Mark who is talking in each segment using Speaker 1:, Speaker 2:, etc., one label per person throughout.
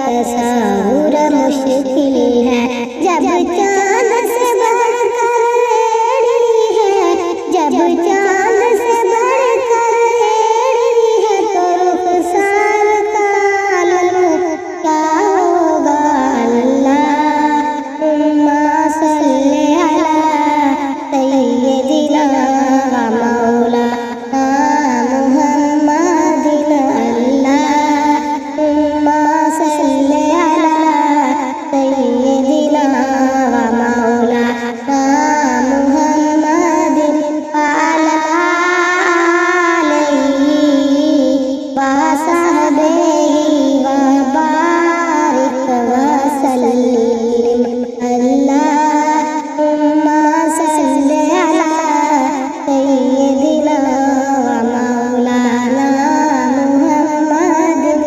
Speaker 1: तस्वुर मुश्किल है, जब चांद से बढ़कर रेड़ी है, जब चांद से बढ़कर रेड़ी है, तो रुखसार का आलम क्या होगा। अल्लाहुम्मा सल्ली अला सय्यिदिना व मौलाना मुहम्मदिन। अल्लाहुम्मा सल्ली अला सय्यिदिना व मौलाना मुहम्मदिन व अला आलिहि व सहबिहि व बारिक व सल्लिम। अल्लाहुम्मा सल्ली अला सय्यिदिना व मौलाना मुहम्मदिन।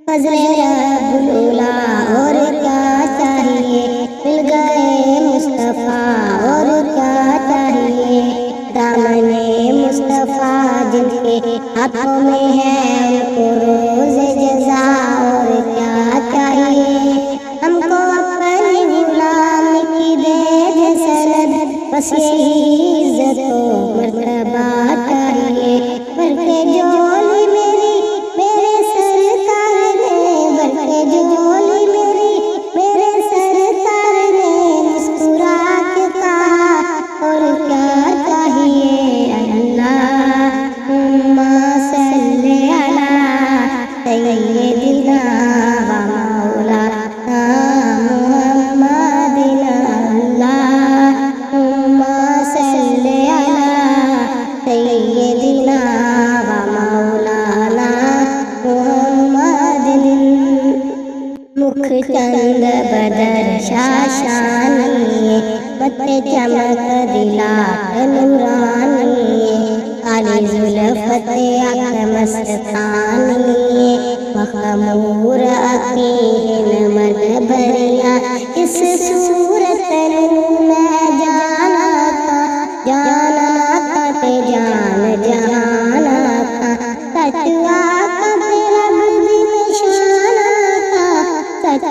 Speaker 1: फज़्ल रब्बुल उला और क्या चाहिए, मिल गए मुस्तफ़ा और क्या चाहिए। दामने मुस्तफ़ा जिनके हाथों में है, उनको रोज़े जज़ा और क्या चाहिए। हमको अपनी गुलामी की दे दे सनद, बस यही इज़्ज़त व मर्तबा चाहिए। भर के झोली मेरी मेरे सरकार ने, भर के झोली मेरी मेरे सरकार ने मुस्कुरा के कहा और क्या चाहिए। अल्लाहुम्मा सल्ली अला सय्यिदिना व मौलाना मुहम्मदिन। अल्लाहुम्मा सल्ली अला सय्यिदिना व मौलाना मुहम्मदिन। मुख चंद बदर शाशानिए, मत्थे चमक दिलाट नूरानिए, काली जुल्फ़ते आँख मस्तानिए, मखमूर अक़ीन मद भरिया। इस सूरत में जाना था ते जान जहाना था। सच आका तेरा भी निशाना था, सच